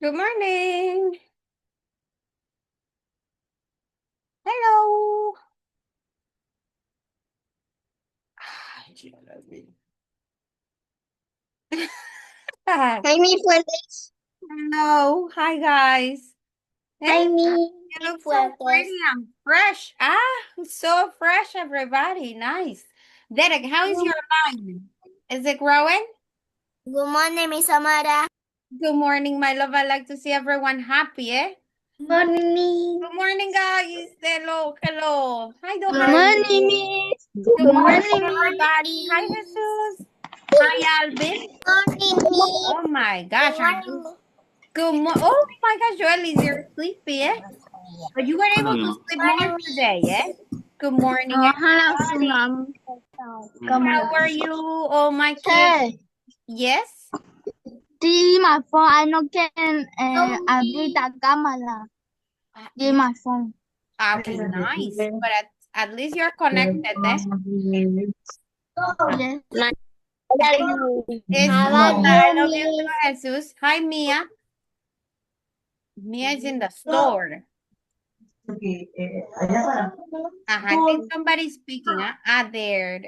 Good morning. Hello. Ay, Hi, mi Fuentes. Hello. Hi, guys. Hey, Hi, you mi look so pretty Fuentes. and fresh. So fresh, everybody. Nice. Derek, how is your line? Is it growing? Good morning, Miss Amara. Good morning, my love. I like to see everyone happy, eh? Morning. Good morning, guys. Hello, hello. Hi, Good Doha. morning, Miss. Good Good morning, morning, everybody. Hi, Miss. Jesus. Hi, Alvin. Morning, Miss. Oh my Good gosh, are morning, you good? Oh my gosh, Joel, you're sleepy, eh? But you were able to sleep more Miss. today, eh? Good morning, Hanap si everybody. Ma'am. How are you? Oh, my kids. Hey, Yes? di my phone. I no can abrir the camera. Di You, my phone. okay, nice. But at least you're connected, eh? Yes. It's How good. about I you, love you Miss? too, Jesus. Hi, Mia. Mia is in the store. I think somebody's speaking. There.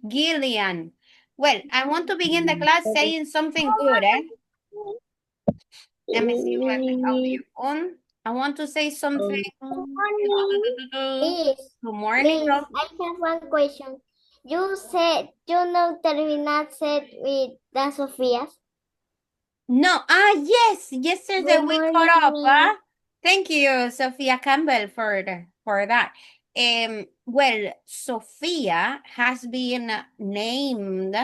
Gillian. Well, I want to begin the class saying something good, eh? Let me see what the audio on. I want to say something. Morning. Miss, Good morning, Miss, love. I have one question. You said you know terminat said with the Sophias. No, yes. Yesterday Good we morning, caught up, Miss. huh? Thank you, Sophia Campbell, for that. Well, Sophia has been named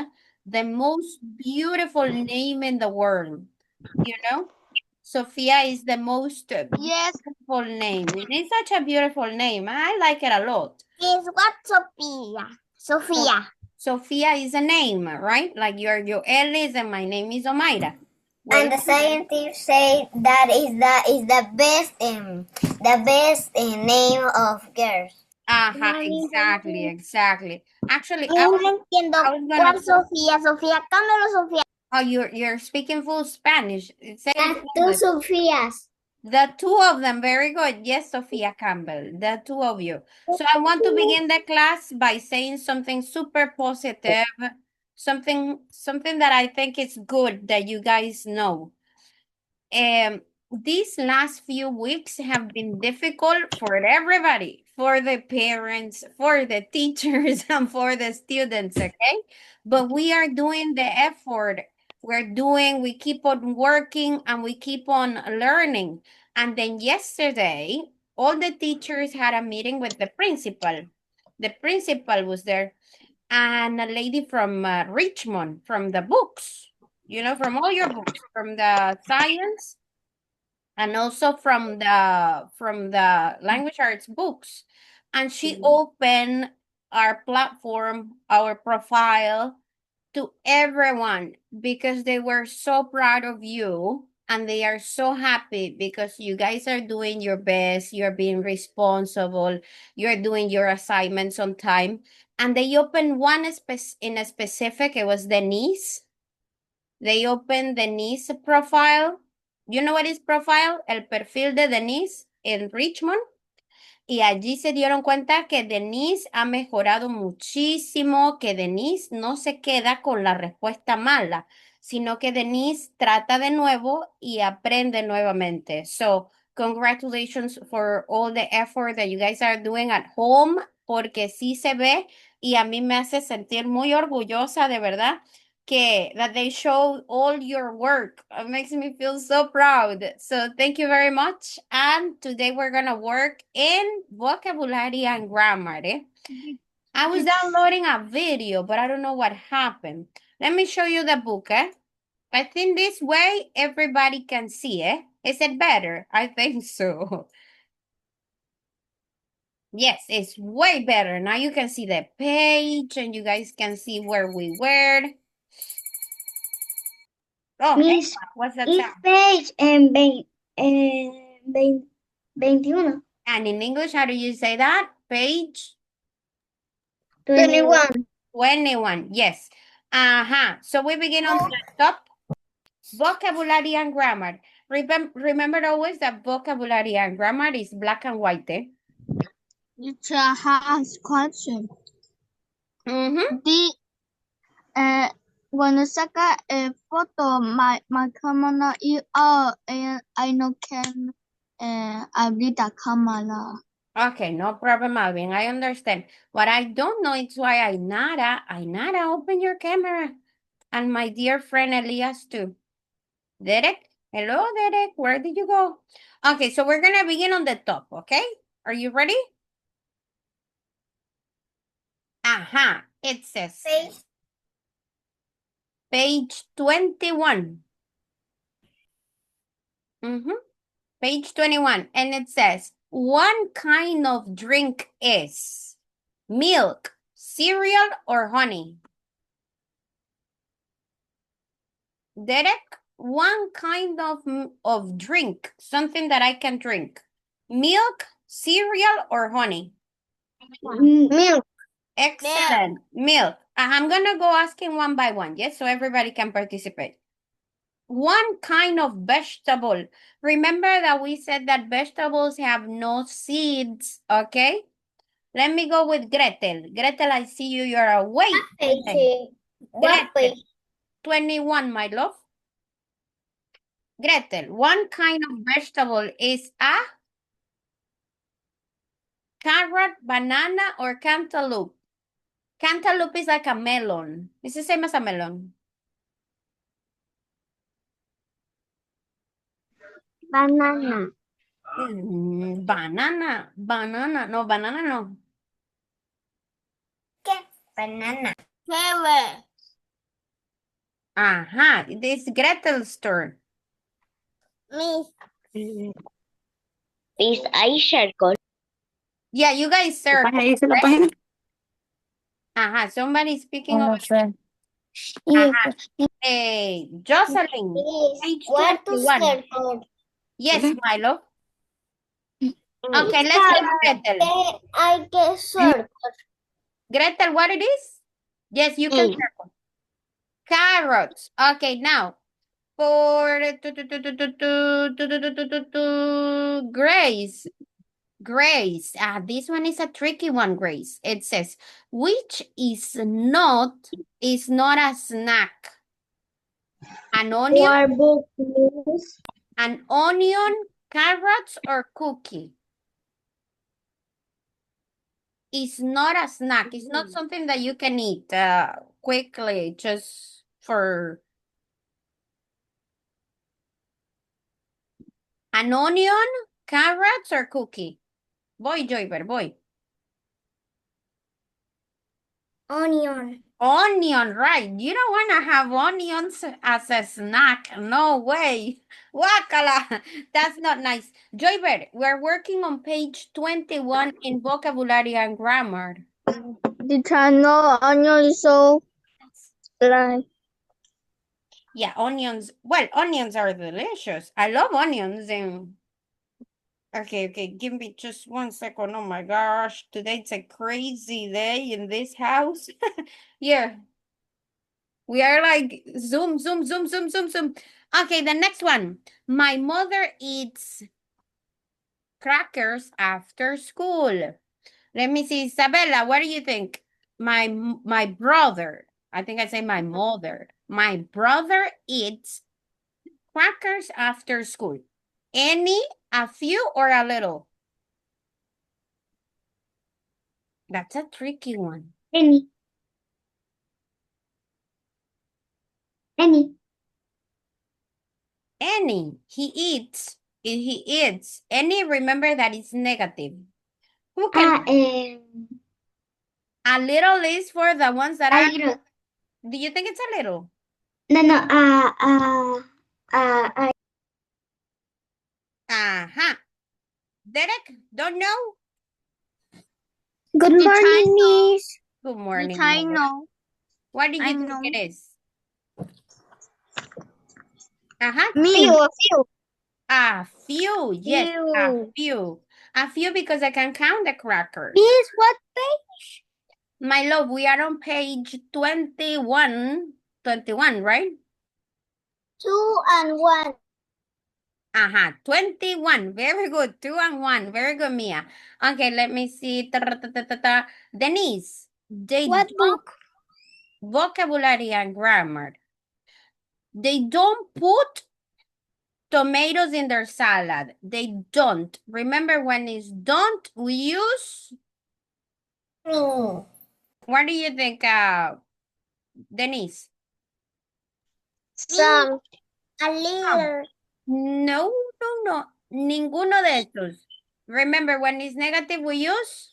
the most beautiful name in the world. You know, Sophia is the most Yes. beautiful name. It is such a beautiful name. I like it a lot. Miss, what Sophia? So, Sophia. Sophia is a name, right? Like you're Joelis and my name is Omaira. Well, And the scientists say that the best name of girls. Good morning, exactly, Miss. exactly. Actually, No entiendo I was gonna cuál call. Sofía. Sofía Cámara o Sofía. Oh, you're speaking full Spanish. Say it Las in dos English. Sofías. The two of them, very good. Yes, Sophia Campbell, the two of you. So I want to begin the class by saying something super positive, something that I think is good that you guys know. These last few weeks have been difficult for everybody, for the parents, for the teachers, and for the students, okay? But we are doing the effort. We keep on working and we keep on learning. And then yesterday, all the teachers had a meeting with the principal. The principal was there and a lady from Richmond, from the books, from all your books, from the science and also from the language arts books. And she opened our platform, our profile to everyone because they were so proud of you and they are so happy because you guys are doing your best, you're being responsible, you're doing your assignments on time. And they opened in a specific, it was Denise. They opened Denise profile. You know what is profile? El perfil de Denise en Richmond. Y allí se dieron cuenta que Denise ha mejorado muchísimo, que Denise no se queda con la respuesta mala, sino que Denise trata de nuevo y aprende nuevamente. So, congratulations for all the effort that you guys are doing at home, porque sí se ve y a mí me hace sentir muy orgullosa, de verdad that they show all your work. It makes me feel so proud. So thank you very much. And today we're gonna work in vocabulary and grammar. Eh? I was downloading a video, but I don't know what happened. Let me show you the book. Eh? I think this way everybody can see it. Is it better? I think so. Yes, it's way better. Now you can see the page and you guys can see where we were. Oh, hey, Miss, what's that it's sound? page and 21. And in English, how do you say that? Page 21. 21. Yes. So we begin on the top. Vocabulary and grammar. Remember always that vocabulary and grammar is black and white, eh? Teacher has question. Mm-hmm. Cuando saca foto, my camera is out and I no can abrir the camera. Okay, no problem, Alvin. I understand. What I don't know is why Ainara, open your camera. And my dear friend Elias too. Derek? Hello, Derek. Where did you go? Okay, so we're going to begin on the top, okay? Are you ready? Aha, it says. Page 21. Page 21. And it says, one kind of drink is milk, cereal, or honey. Derek, one kind of drink, something that I can drink. Milk, cereal, or honey? Milk. Excellent. Milk. I'm going to go asking one by one, yes, so everybody can participate. One kind of vegetable. Remember that we said that vegetables have no seeds, okay? Let me go with Gretel. Gretel, I see you. You're awake. Okay. Gretel, 21, my love. Gretel, one kind of vegetable is a carrot, banana, or cantaloupe. Cantaloupe is like a melon. It's the same as a melon. Banana. Banana. No, banana no. ¿Qué? Banana. Pear. Ajá, this is Gretel's turn. Miss Aisha. Yeah, you guys circle. Right? Ajá, somebody speaking over there. Ajá. Hey, Jocelyn. Page 21. Yes, my love. Okay, let's get Gretel. I get circle. Gretel, what it is? Yes, you can circle. Carrots. Okay, now for Grace. Grace. This one is a tricky one, Grace. It says, which is not a snack? An onion, carrots, or cookie? It's not a snack. It's not something that you can eat quickly just for an onion, carrots, or cookie. Boy, Joyber, boy. Onion. Onion, right. You don't want to have onions as a snack. No way. Wakala. That's not nice. Joyber, we're working on page 21 in vocabulary and grammar. Teacher, no, onion is so like. Yeah, onions. Well, onions are delicious. I love onions. And okay. Give me just 1 second. Oh my gosh. Today's a crazy day in this house. Yeah. We are like zoom. Okay, the next one. My mother eats crackers after school. Let me see. Isabella, what do you think? My brother. I think I say my mother. My brother eats crackers after school. Any, a few, or a little? That's a tricky one. Any. Any. He eats. Any, remember that it's negative. Who can? A little is for the ones that are. Little. Do you think it's a little? No. Derek, don't know? Good morning, Miss. Good morning. I know. What do you think it is? Few. A few, yes, a few. A few because I can count the crackers. Miss, what page? My love, we are on page 21. 21, right? 2 and 1. 21. Very good. 2 and 1. Very good, Mia. Okay, let me see. Denise. What book? Vocabulary and grammar. They don't put tomatoes in their salad. They don't. Remember, when it's don't, we use... What do you think, Denise? Some. A little. No. Ninguno de estos. Remember, when it's negative, we use?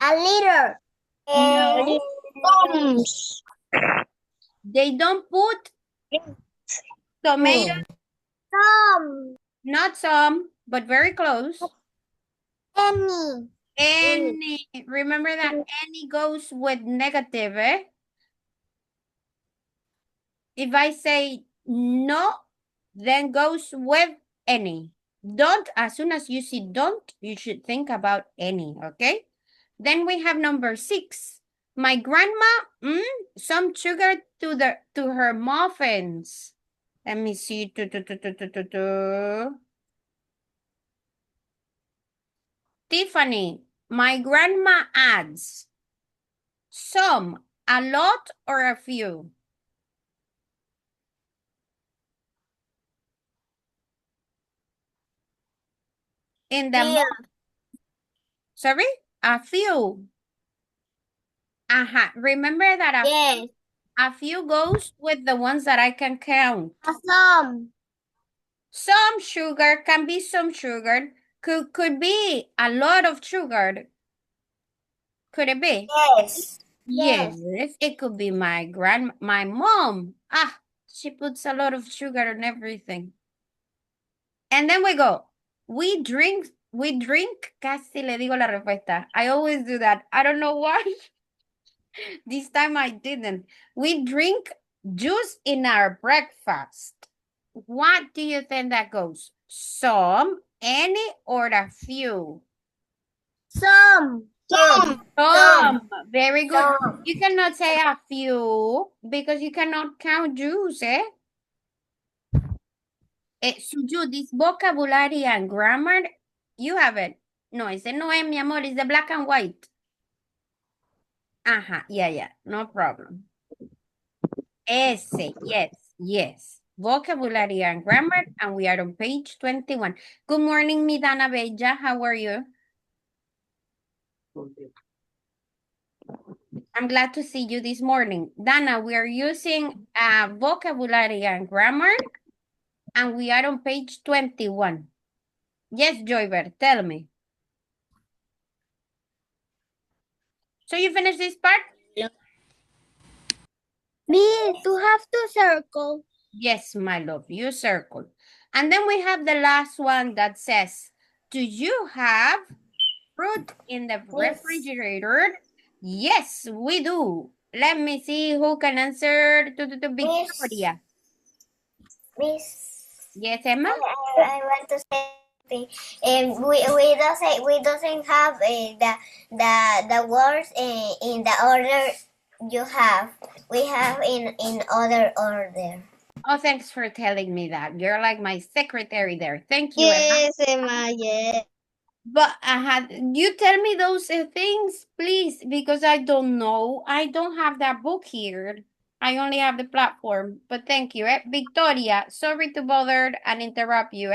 A little. No. Bombs. They don't put tomatoes. Some. Not some, but very close. Any. Any. Remember that any goes with negative, eh? If I say no, then goes with any. Don't, as soon as you see don't, you should think about any, okay? Then we have number 6. My grandma, some sugar to her muffins. Let me see. Tiffany, my grandma adds some, a lot, or a few? In the sorry? A few. Remember that a few goes with the ones that I can count. Some. Some sugar can be some sugar. Could be a lot of sugar. Could it be? Yes. It could be my mom. She puts a lot of sugar on everything. And then we go. We drink, casi le digo la respuesta. I always do that. I don't know why. This time I didn't. We drink juice in our breakfast. What do you think that goes? Some, any, or a few? Some. Very good. You cannot say a few because you cannot count juice, eh? Suju, this vocabulary and grammar, you have it. No, ese no es, mi amor, it's the black and white. Yeah, no problem. Ese, yes. Vocabulary and grammar, and we are on page 21. Good morning, mi Dana Bella. How are you? I'm glad to see you this morning. Dana, we are using vocabulary and grammar, and we are on page 21. Yes, Joyver, tell me. So you finished this part? Me, to have to circle. Yes, my love, you circle. And then we have the last one that says, do you have fruit in the refrigerator? Yes, we do. Let me see who can answer to Victoria. Miss. Yes, Emma? I want to say we doesn't have the words in the order you have. We have in other order. Oh, thanks for telling me that. You're like my secretary there. Thank you, Yes, Emma, yes. But you tell me those things, please, because I don't know. I don't have that book here. I only have the platform. But thank you, Victoria, sorry to bother and interrupt you,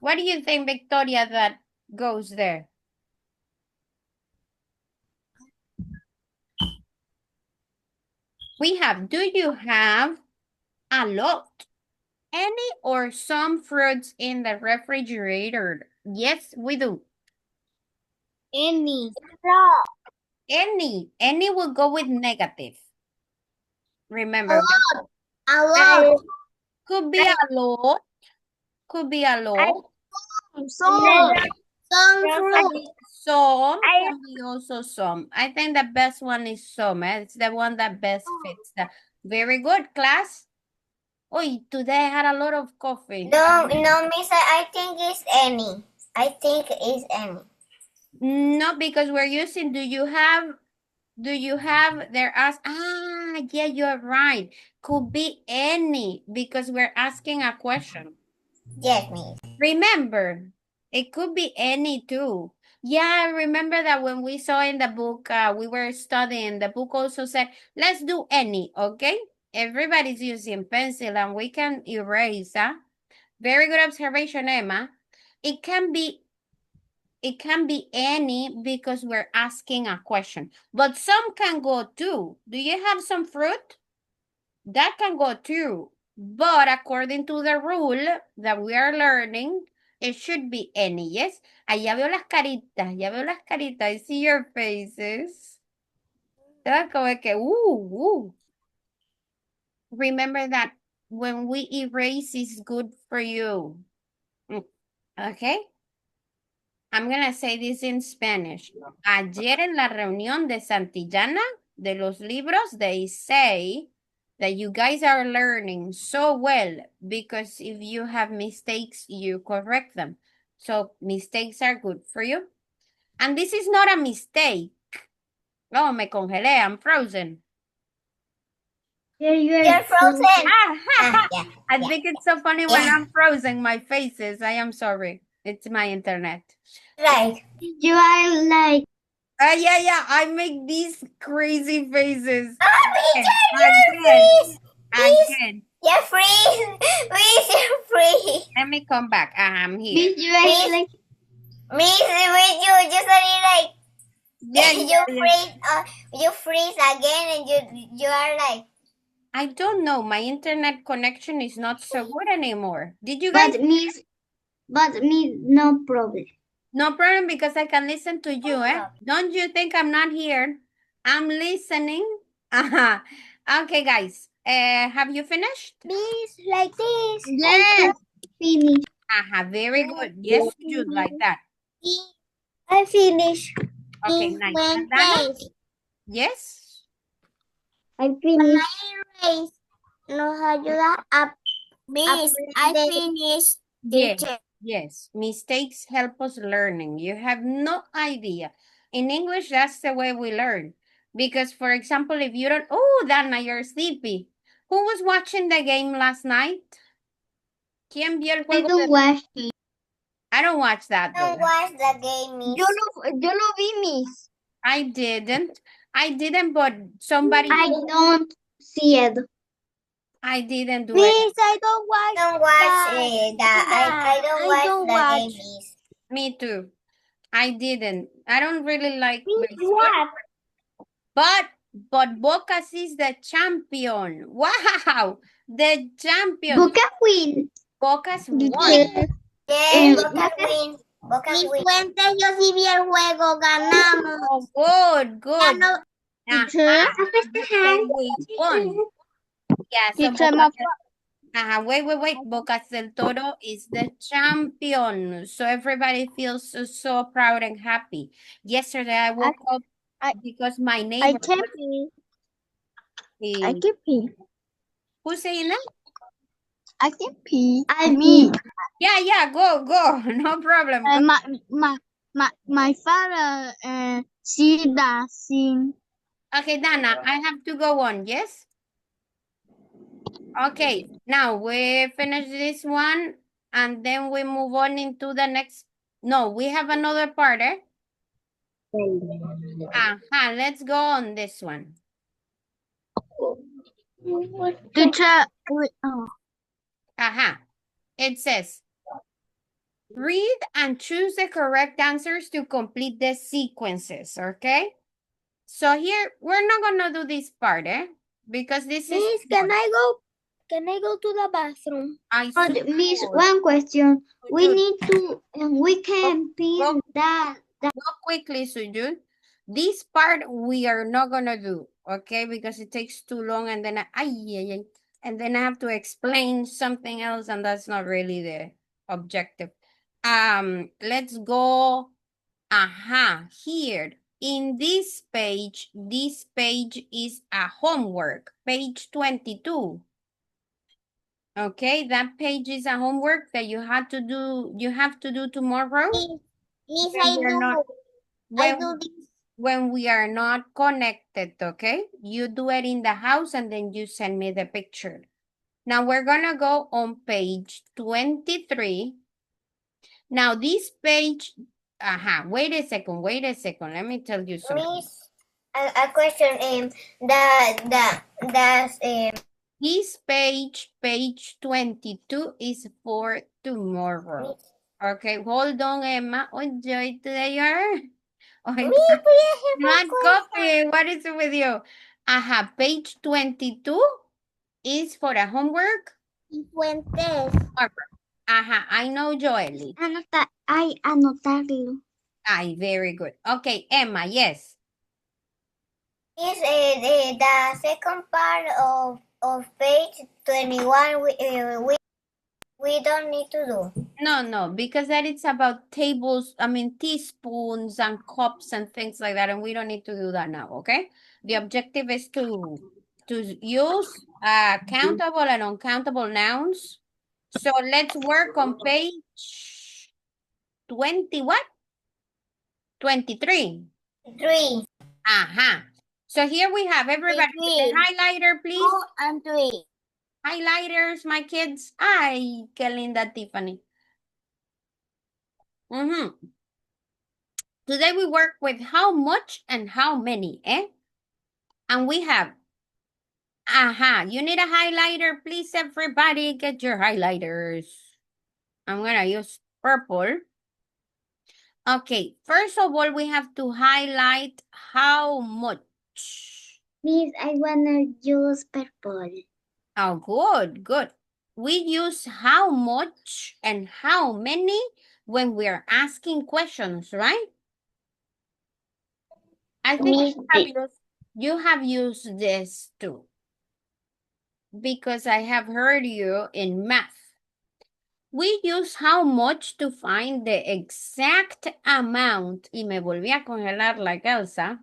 What do you think, Victoria, that goes there? We have, do you have a lot, any or some fruits in the refrigerator? Yes, we do. Any. Any will go with negative. Remember. A lot. Could be a lot. Could be a lot. Some fruit. Some can be also some. I think the best one is some. It's the one that best fits. Very good, class. Oh, today I had a lot of coffee. No, Miss, I think it's any. I think it's any. No, because we're using do you have Do you have, they're asked, yeah, you're right. Could be any because we're asking a question. Yes, Miss. Remember, it could be any too. Yeah, I remember that when we saw in the book, we were studying, the book also said, let's do any, okay? Everybody's using pencil and we can erase, huh? Very good observation, Emma. It can be any because we're asking a question, but some can go too. Do you have some fruit? That can go too. But according to the rule that we are learning, it should be any, yes? Ya veo las caritas, ya veo las caritas. I see your faces. That's como que, Remember that when we erase, it's good for you. Okay? I'm going to say this in Spanish. Ayer en la reunión de Santillana, de los libros, they say that you guys are learning so well because if you have mistakes, you correct them. So mistakes are good for you. And this is not a mistake. Oh, me congelé. I'm frozen. Yeah, You're frozen. Yeah. I think it's so funny when I'm frozen, my faces. I am sorry. It's my internet. Right. You are like. Yeah. I make these crazy faces. Again. You're free. Miss, you're free. Let me come back. I'm here. Miss, you are like. Miss, with you suddenly like. Yeah. You freeze again and you are like. I don't know. My internet connection is not so good anymore. Did you guys? But Miss, no problem. No problem because I can listen to you, eh? Don't you think I'm not here? I'm listening. Okay, guys. Have you finished? Miss, like this. Yes. Finish. Very good. Yes, you like that. I finished. Okay, nice. Yes. I finished. Nos ayuda a Miss, I finished. Yes. Mistakes help us learning. You have no idea. In English, that's the way we learn. Because, for example, if you don't... Oh, Dana, you're sleepy. Who was watching the game last night? ¿Quién vio el juego? I don't watch it. I don't watch that, though. Don't watch the game, Miss. Yo no vi, Miss. I didn't, but somebody... I don't see it. I didn't do it. Miss, I don't watch. I don't watch the game, Miss. Me too. I didn't. I don't really like. What? But Boca is the champion. Wow, the champion. Boca win. Boca's won. Yes, Boca win. Boca win. Fuentes, yo sí vi el juego, ganamos. Oh, good. We won. Yeah, so wait. Bocas del Toro is the champion. So everybody feels so proud and happy. Yesterday I woke up because my neighbor... I can't pee. Who's saying that? I can pee. Me. Yeah, go. No problem. My father see that scene. Okay, Dana, I have to go on, yes? Okay, now we finish this one and then we move on into the next. No, we have another part, eh? Let's go on this one. Teacher. It says, read and choose the correct answers to complete the sequences, okay? So here, we're not gonna do this part, eh? Because this is... Miss, can I go to the bathroom? Miss, one question. We can pin that. Go quickly, Sujun. This part we are not gonna do, okay? Because it takes too long and then and then I have to explain something else and that's not really the objective. Let's go. Here. In this page is a homework, page 22. Okay, that page is a homework that you have to do tomorrow. Miss, I do this. when we are not connected, okay? You do it in the house and then you send me the picture. Now we're gonna go on page 23. Now this page, wait a second. Let me tell you something. Miss, a question. This page 22 is for tomorrow. Miss, Okay, hold on, Emma. Oh, Joy, today you are. Oh, Miss, I have not a question. copy. What is it with you? Page 22 is for a homework. Fuentes. I know, Joely. Anotarlo. Ay, very good. Okay, Emma, yes. Is the second part of page 21 we don't need to do. No, because that it's about tables, teaspoons and cups and things like that, and we don't need to do that now, okay? The objective is to use countable and uncountable nouns. So let's work on page 20, what? 23. 3. So here we have everybody with the highlighter, please. 2 and 3. Highlighters, my kids. Ay, qué linda Tiffany. Today we work with how much and how many, eh? And we have, you need a highlighter. Please, everybody, get your highlighters. I'm gonna use purple. Okay, first of all, we have to highlight how much. Miss, I wanna use purple. Oh, good. We use how much and how many when we are asking questions, right? I think you have used this too, because I have heard you in math. We use how much to find the exact amount. Y me volví a congelar like Elsa.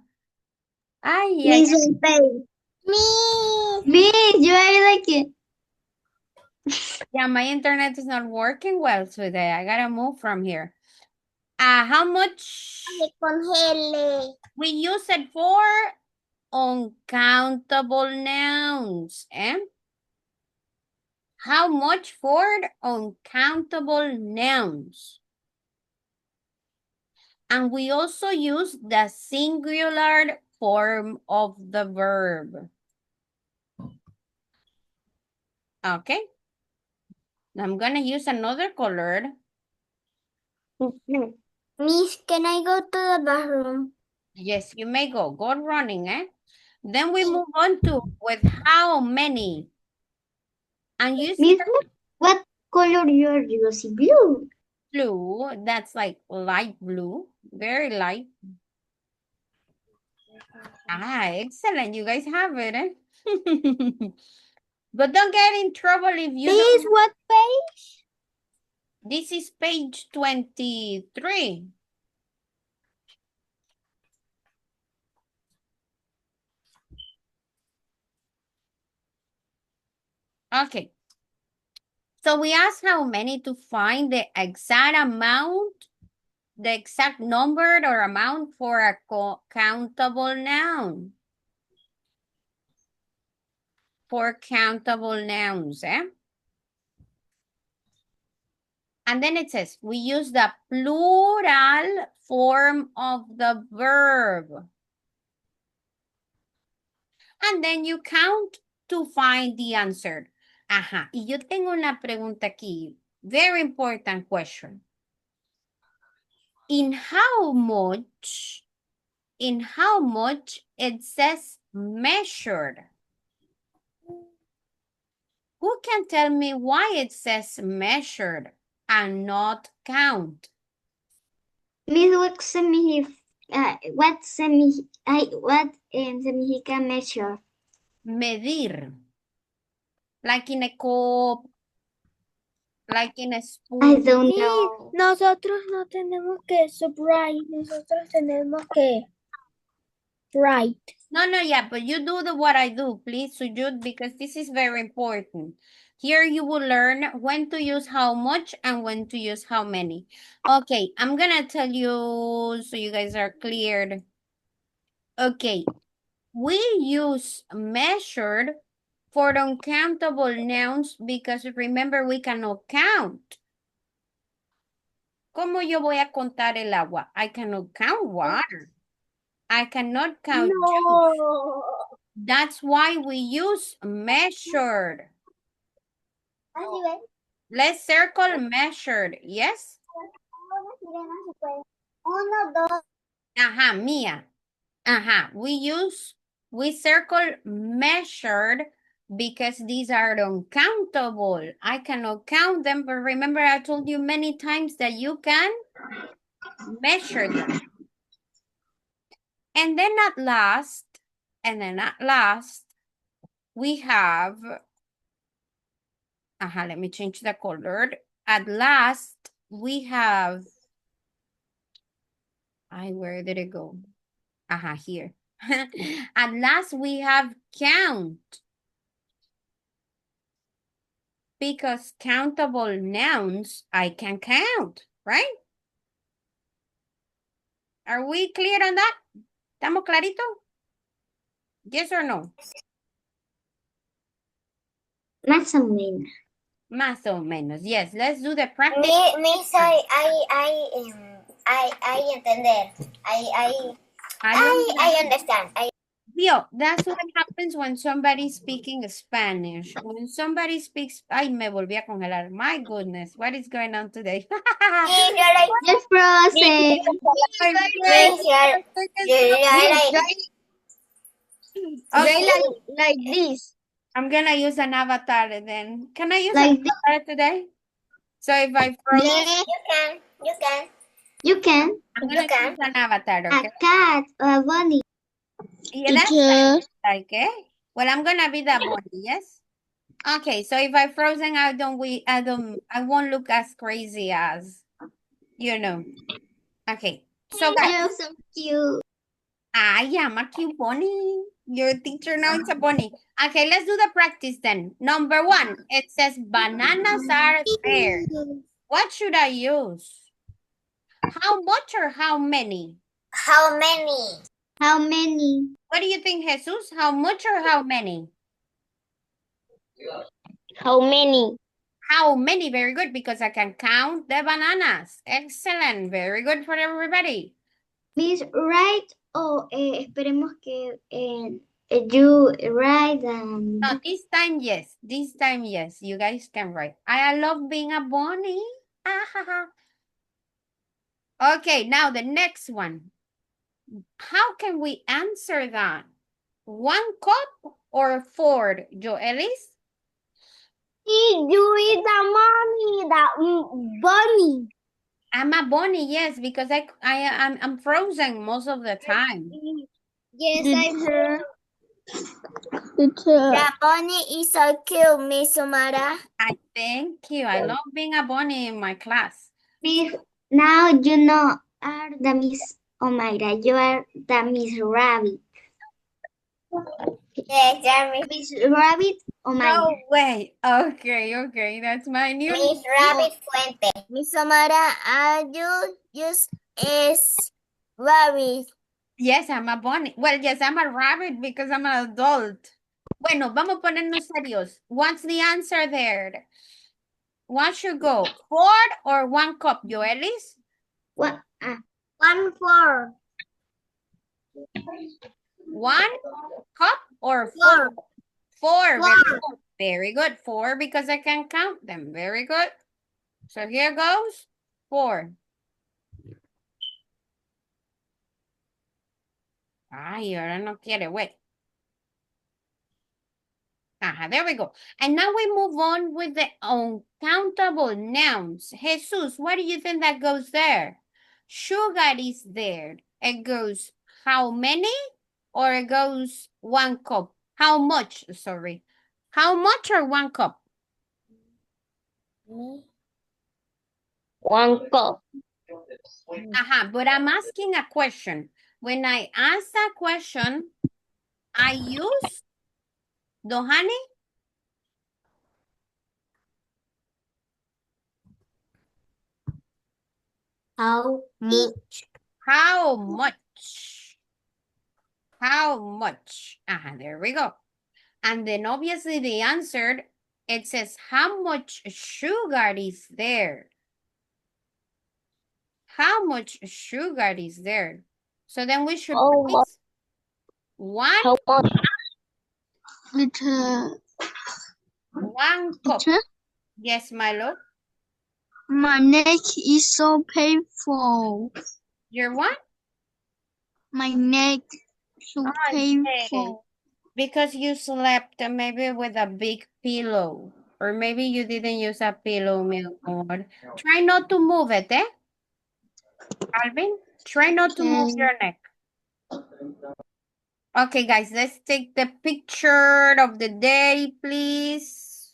Miss, you are like it. Yeah, my internet is not working well today. I gotta move from here. How much? We use it for uncountable nouns, eh? How much for uncountable nouns? And we also use the singular form of the verb. Okay. I'm gonna use another color. Miss, can I go to the bathroom? Yes, you may go. Go running, eh? Then we move on to with how many. And you see what color you are using? Blue. blue, that's like light blue, very light. Excellent. You guys have it, eh? But don't get in trouble if you This don't. what page? This is page 23. Okay. So we asked how many to find the exact amount, the exact number or amount for a countable noun. For countable nouns, eh? And then it says, we use the plural form of the verb. And then you count to find the answer. Y yo tengo una pregunta aquí. Very important question. In how much it says measured? Who can tell me why it says measured and not count? Miss, what significa measure? Medir. Like in a cup, like in a spoon. I don't know. Nosotros no tenemos que subwrite, nosotros tenemos que write. No, yeah, but you do what I do, please, Sujud, because this is very important. Here you will learn when to use how much and when to use how many. Okay, I'm gonna tell you so you guys are cleared. Okay. We use measured for uncountable nouns because remember we cannot count. ¿Cómo yo voy a contar el agua? I cannot count water. I cannot count juice. That's why we use measured. Let's circle measured. Yes? Ajá, Mia. Ajá. We circle measured because these are uncountable. I cannot count them, but remember I told you many times that you can measure them. And then at last, we have, let me change the color. At last, we have, where did it go? Here. At last, we have count. Because countable nouns, I can count, right? Are we clear on that? ¿Estamos clarito? Yes or no? Más o menos. Más o menos. Yes, let's do the practice. Miss, I entender. I understand. Leo, that's what happens when somebody's speaking Spanish. When somebody speaks, ay, me volví a congelar. My goodness, what is going on today? Just frozen. Okay. Like this. I'm gonna use an avatar then. Can I use Like an avatar today? So if I froze, You can. I'm gonna use an avatar, okay? A cat or a bunny. Yeah, that's like it. Well, I'm gonna be the bunny, yes? Okay, so if I frozen, I won't look as crazy as, you know. Okay, so guys, You're so cute. I am a cute bunny. Your teacher now is a bunny. Okay, let's do the practice then. Number 1, it says bananas are there. What should I use? How much or how many? How many? How many? What do you think, Jesus? How much or how many? How many? How many? Very good, because I can count the bananas. Excellent. Very good for everybody. Miss, right? O esperemos que you write and... No, this time, yes. This time, yes. You guys can write. I love being a bunny. Okay, now the next one. How can we answer that? 1 cup or 4, Joelis? You is a bunny. I'm a bunny, yes, because I'm frozen most of the time. Yes, I heard. The bunny is so cute, Miss Sumara. I thank you. I love being a bunny in my class. Miss, now you know are the Miss Omaira. You are the Miss Rabbit. Yes, Miss Rabbit Omaira. No way. Okay. That's my new name. Miss Rabbit Fuente. Miss Omara, you use is rabbit. Yes, I'm a bunny. Well, yes, I'm a rabbit because I'm an adult. Bueno, vamos a ponernos serios. What's the answer there? What should go? 4 or 1 cup, Joelis? What? 1-4. 1 cup or 4? 4. Very good. 4 because I can count them. Very good. So here goes 4. Ay, ahora no quiere. Wait. There we go. And now we move on with the uncountable nouns. Jesus, what do you think that goes there? Sugar is there. It goes how many? Or it goes 1 cup? How much? Sorry. How much or 1 cup? 1 cup. But I'm asking a question. When I ask a question, I use Dohani? How much? How much? How much? There we go. And then obviously the answer, it says how much sugar is there? How much sugar is there? So then we should place 1 cup. Teacher, Yes, my love. my neck is so painful. Your what? My neck so Okay. painful. Because you slept maybe with a big pillow. Or maybe you didn't use a pillow, mi amor. Try not to move it, eh? Alvin, try not to move your neck. Okay, guys, let's take the picture of the day, please.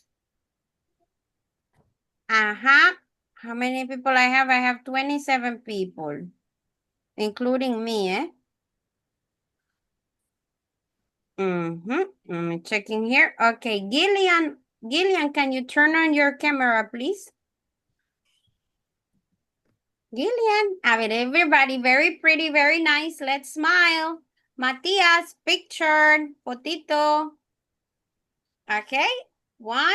How many people I have? I have 27 people, including me, eh? I'm checking here. Okay, Gillian, can you turn on your camera, please? Gillian, a ver, everybody, very pretty, very nice. Let's smile. Matias, picture, potito. Okay, 1.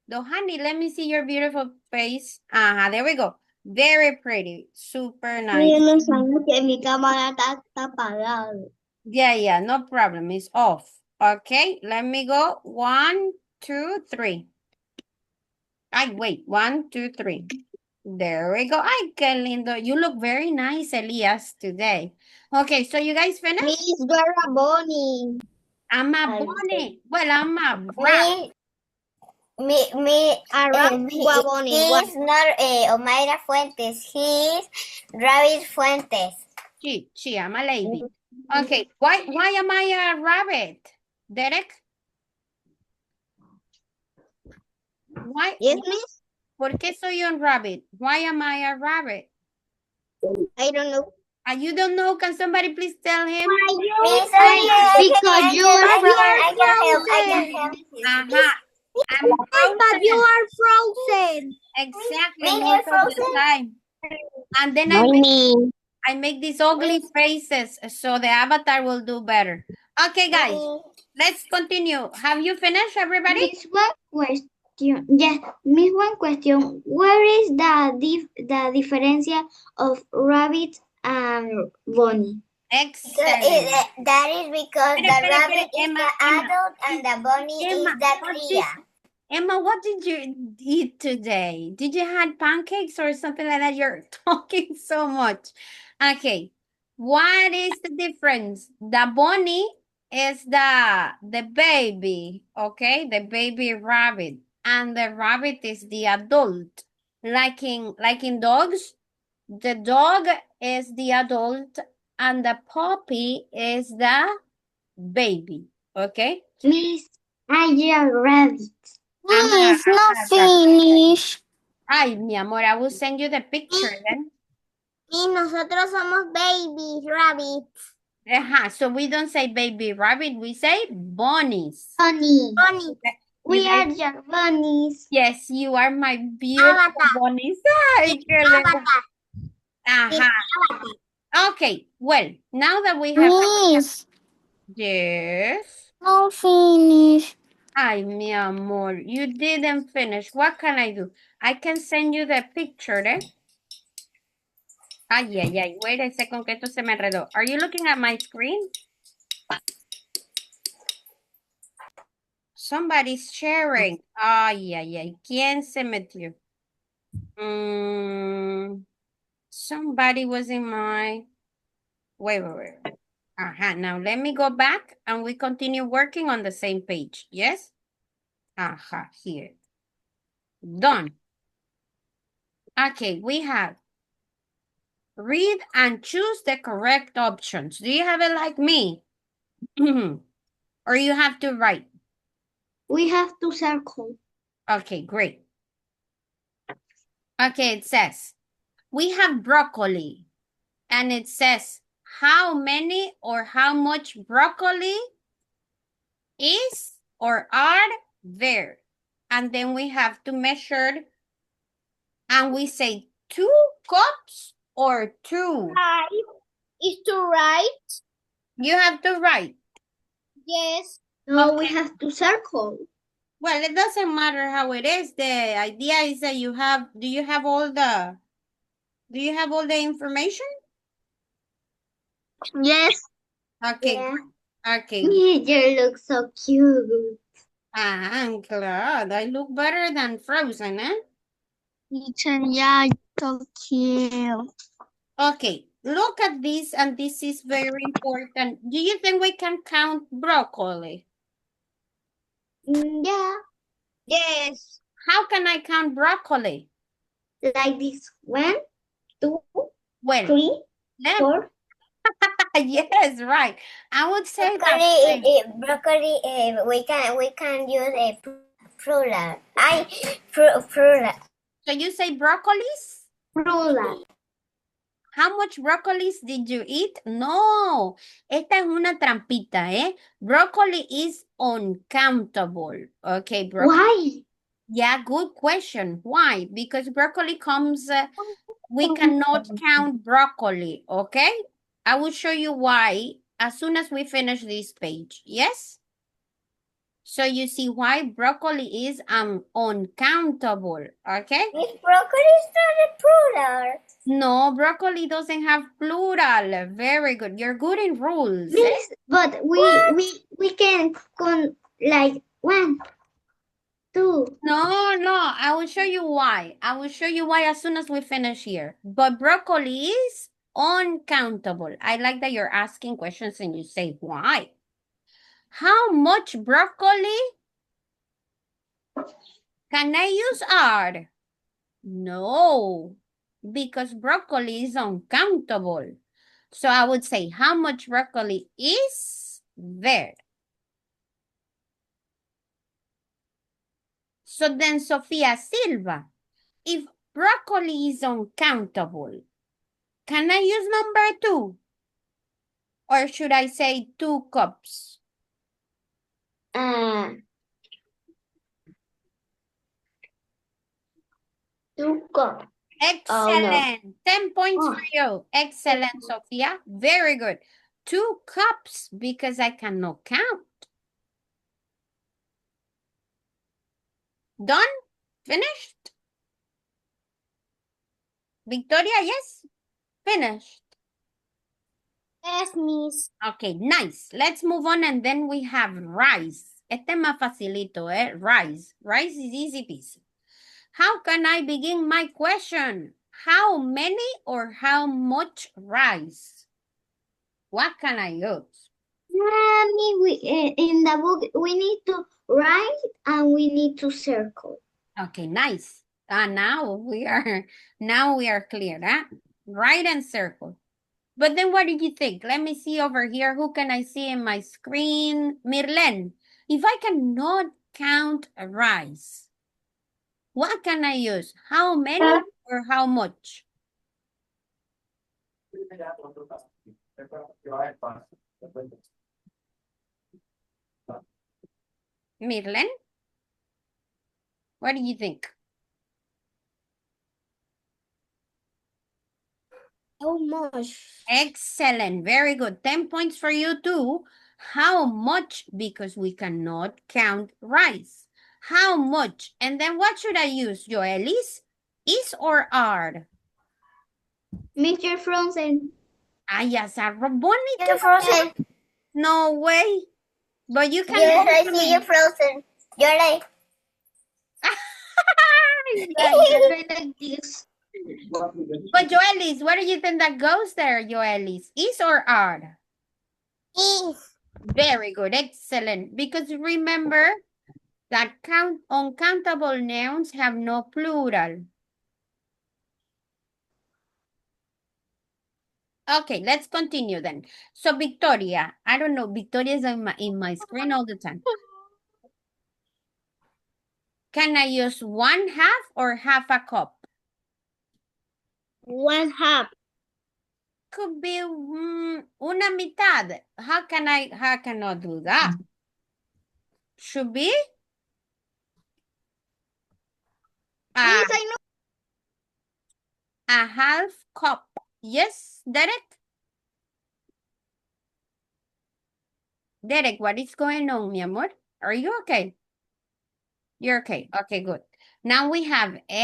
Dohani, let me see your beautiful face. There we go. Very pretty, super nice. Yo no sabía que mi cámara está apagada. Yeah, no problem. It's off. Okay, let me go. 1, 2, 3. Wait. 1, 2, 3. There we go. Ay, qué lindo. You look very nice, Elias, today. Okay, so you guys finished? Miss Vera Bonnie. I'm a bunny. Well, I'm a rat. He's not Omaira Fuentes. He's Rabbit Fuentes. She, I'm a lady. Okay, why am I a rabbit? Derek? Why? Yes, miss? ¿Por qué soy un rabbit? Why am I a rabbit? I don't know. You don't know? Can somebody please tell him? Because you are frozen. But you are frozen. Exactly, Me, most you're of the time. And then I make these ugly faces so the avatar will do better. Okay, guys, let's continue. Have you finished, everybody? Miss, one question. Yes, Miss, one question. Where is the difference of rabbit and bunny? Excellent. That is because the rabbit is Emma, the adult and the bunny is the cria. Emma, what did you eat today? Did you have pancakes or something like that? You're talking so much. Okay. What is the difference? The bunny is the baby, okay? The baby rabbit. And the rabbit is the adult. Like in dogs, the dog is the adult and the puppy is the baby, okay? Miss, I am rabbit. Miss, not finished. Ay, mi amor, I will send you the picture then. Y nosotros somos baby rabbits. So we don't say baby rabbit, we say bunnies. Bunny. We You are guys- your bunnies. Yes, you are my beautiful bunnies. Ay, qué lindo. Okay, well, now that we have... Miss, Yes. no finish. Ay, mi amor, you didn't finish. What can I do? I can send you the picture, eh? Ay. Wait a second, que esto se me enredó. Are you looking at my screen? Somebody's sharing. Ay. ¿Quién se metió? Somebody was in my... Wait. Now let me go back and we continue working on the same page. Yes? Here. Done. Okay, we have read and choose the correct options. Do you have it like me? Or you have to write? We have to circle. Okay, great. Okay, it says, we have broccoli. And it says, how many or how much broccoli is or are there? And then we have to measure, and we say 2 cups or 2. Is to write? You have to write. Yes. No, we Okay. have to circle. Well, it doesn't matter how it is. The idea is that you have, do you have all the information? Yes. Okay, Yeah. okay. You look so cute. I'm glad. I look better than Frozen, eh? Teacher, yeah, so cute. Okay, look at this, and this is very important. Do you think we can count broccoli? Yeah, Yes. How can I count broccoli? like this. 1, 2, Well, 3, let 4. yes, right. I would say that. Broccoli, we can use a plural. Plural. So you say broccolis? Plural. How much broccolis did you eat? No, esta es una trampita, ¿eh? Broccoli is uncountable. Okay, broccoli. Why? Yeah, good question. Why? Because broccoli comes, we cannot count broccoli, okay? I will show you why as soon as we finish this page, yes? So you see why broccoli is uncountable, okay? If broccoli is not a plural. No, broccoli doesn't have plural. Very good. You're good in rules. Yes, but we can like 1, 2. No, I will show you why. I will show you why as soon as we finish here. But broccoli is uncountable. I like that you're asking questions and you say why. How much broccoli? Can I use R? No, because broccoli is uncountable. So I would say how much broccoli is there? So then Sofia Silva, if broccoli is uncountable, can I use number 2? Or should I say 2 cups? 2 cups. Excellent. Oh, no. 10 points Oh. for you. Excellent, Sofia. Very good. 2 cups because I cannot count. Done? Finished? Victoria, yes? Finished. Yes, miss. Okay, nice. Let's move on and then we have rice. Este es más facilito, eh? Rice. Rice is easy peasy. How can I begin my question? How many or how much rice? What can I use? Mommy, in the book, we need to write and we need to circle. Okay, nice. Now we are clear, huh? Right and circle. But then what do you think? Let me see over here. Who can I see in my screen? Mirlen, if I cannot count rice, what can I use? How many or how much? Mirlen, what do you think? How much? Excellent. Very good. 10 points for you too. How much? Because we cannot count rice. How much? And then what should I use, Joelis? Is or are? Mr. Frozen. Ay, ya se bonito. You're frozen. No way. But you can. Yes, I see you frozen. You're like. Like this. But Joelis, what do you think that goes there, Joelis? Is or are? Is. Very good. Excellent. Because remember that uncountable nouns have no plural. Okay, let's continue then. So Victoria, I don't know, Victoria is in my screen all the time. Can I use 1/2 or half a cup? 1/2. Could be una mitad. How can I do that? Should be? Yes, I know. A half cup. Yes, Derek? Derek, what is going on, mi amor? Are you okay? You're okay. Okay, good. Now we have